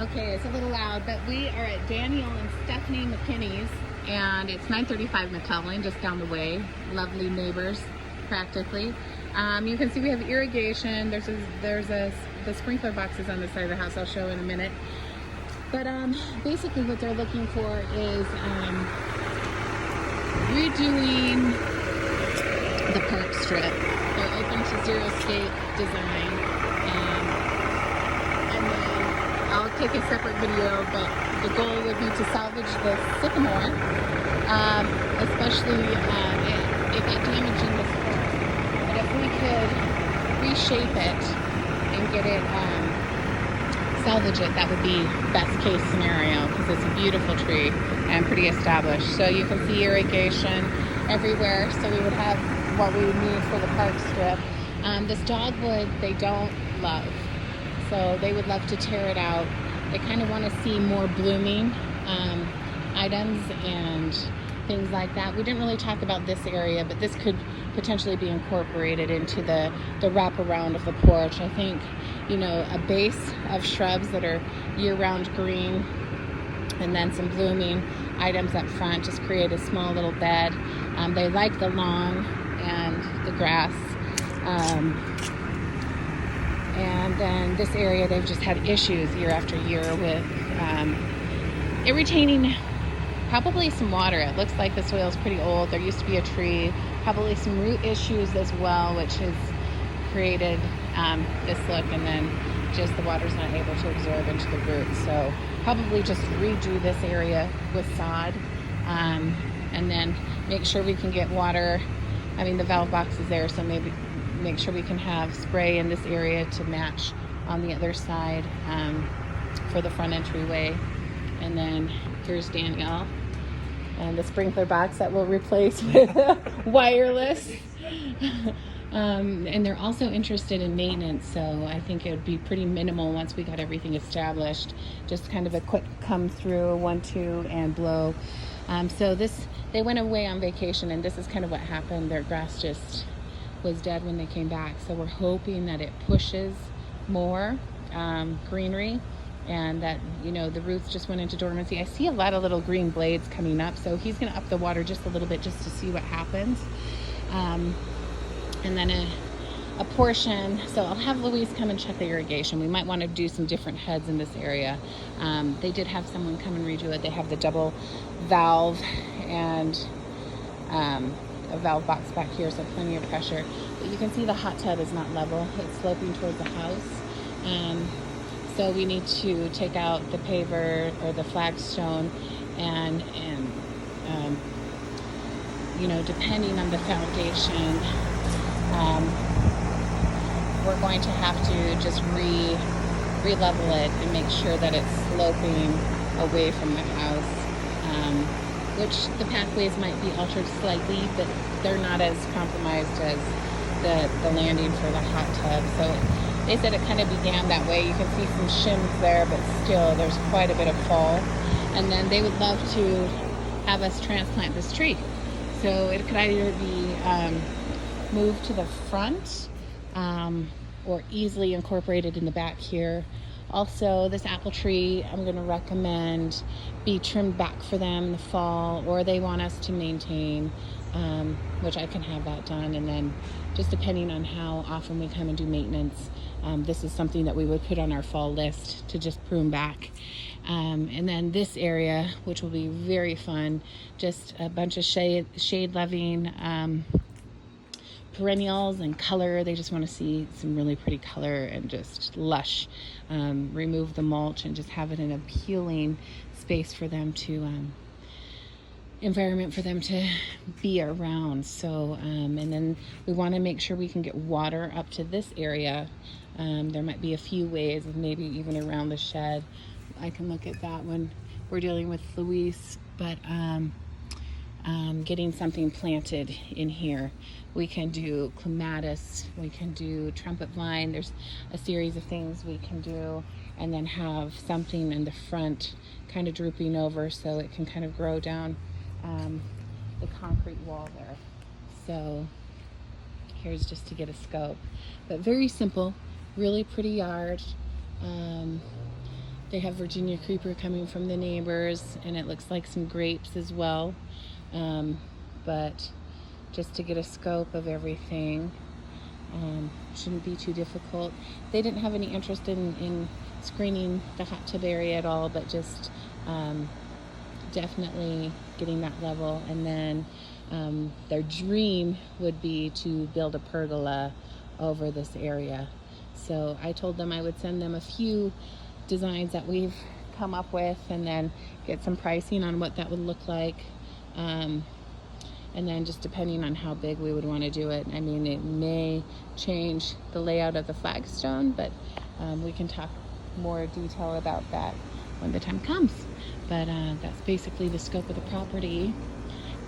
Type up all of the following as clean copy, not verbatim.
Okay, it's a little loud, but we are at Daniel and Stephanie McKinney's, and it's 935 McClellan, just down the way. Lovely neighbors, practically. You can see we have irrigation. There's the sprinkler boxes on the side of the house. I'll show in a minute. But basically, what they're looking for is redoing the park strip. They're open to xeriscape design. And then I'll take a separate video, but the goal would be to salvage the sycamore, especially it got damaged in the spring. But if we could reshape it and get it, salvage it, that would be best case scenario, because it's a beautiful tree and pretty established. So you can see irrigation everywhere, so we would have what we need for the park strip. This dogwood they don't love, so they would love to tear it out. They kind of want to see more blooming items and things like that. We didn't really talk about this area, but this could potentially be incorporated into the wraparound of the porch. I think, you know, a base of shrubs that are year-round green, and then some blooming items up front, just create a small little bed. They like the lawn and the grass. And then this area, they've just had issues year after year with it retaining probably some water. It looks like the soil is pretty old. There used to be a tree, probably some root issues as well, which has created this look, and then just the water's not able to absorb into the roots. So probably just redo this area with sod, and then make sure we can get water. I mean, the valve box is there, so maybe make sure we can have spray in this area to match on the other side for the front entryway. And then here's Danielle and the sprinkler box that we'll replace with wireless. And they're also interested in maintenance, so I think it would be pretty minimal once we got everything established. Just kind of a quick come through, 1, 2, and blow. So they went away on vacation, and this is kind of what happened. Their grass just was dead when they came back. So we're hoping that it pushes more greenery, and that, you know, the roots just went into dormancy. I see a lot of little green blades coming up, so he's going to up the water just a little bit just to see what happens. And then a portion, so I'll have Louise come and check the irrigation. We might want to do some different heads in this area. They did have someone come and redo it. They have the double valve and a valve box back here, so plenty of pressure. But you can see the hot tub is not level. It's sloping towards the house. So we need to take out the paver or the flagstone, and you know, depending on the foundation, we're going to have to just re-level it and make sure that it's sloping away from the house, which the pathways might be altered slightly, but they're not as compromised as the landing for the hot tub. So they said it kind of began that way. You can see some shims there, but still there's quite a bit of fall. And then they would love to have us transplant this tree. So it could either be moved to the front or easily incorporated in the back here. Also, this apple tree, I'm going to recommend be trimmed back for them in the fall, or they want us to maintain, which I can have that done. And then just depending on how often we come and do maintenance, this is something that we would put on our fall list to just prune back. And then this area, which will be very fun, just a bunch of shade-loving perennials and color. They just want to see some really pretty color and just lush. Remove the mulch and just have it an appealing space for them to environment for them to be around. So and then we want to make sure we can get water up to this area. There might be a few ways, maybe even around the shed. I can look at that when we're dealing with Louise, but getting something planted in here. We can do clematis, we can do trumpet vine. There's a series of things we can do, and then have something in the front kind of drooping over so it can kind of grow down the concrete wall there. So here's just to get a scope, but very simple, really pretty yard. They have Virginia creeper coming from the neighbors, and it looks like some grapes as well. But just to get a scope of everything, shouldn't be too difficult. They didn't have any interest in screening the hot tub area at all, but just definitely getting that level. And then their dream would be to build a pergola over this area. So I told them I would send them a few designs that we've come up with, and then get some pricing on what that would look like. And then just depending on how big we would want to do it. I mean, it may change the layout of the flagstone, but we can talk more detail about that when the time comes. But that's basically the scope of the property,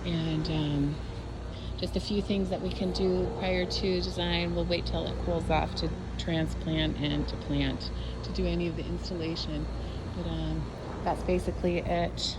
and just a few things that we can do prior to design. We'll wait till it cools off to transplant and to plant, to do any of the installation. But that's basically it.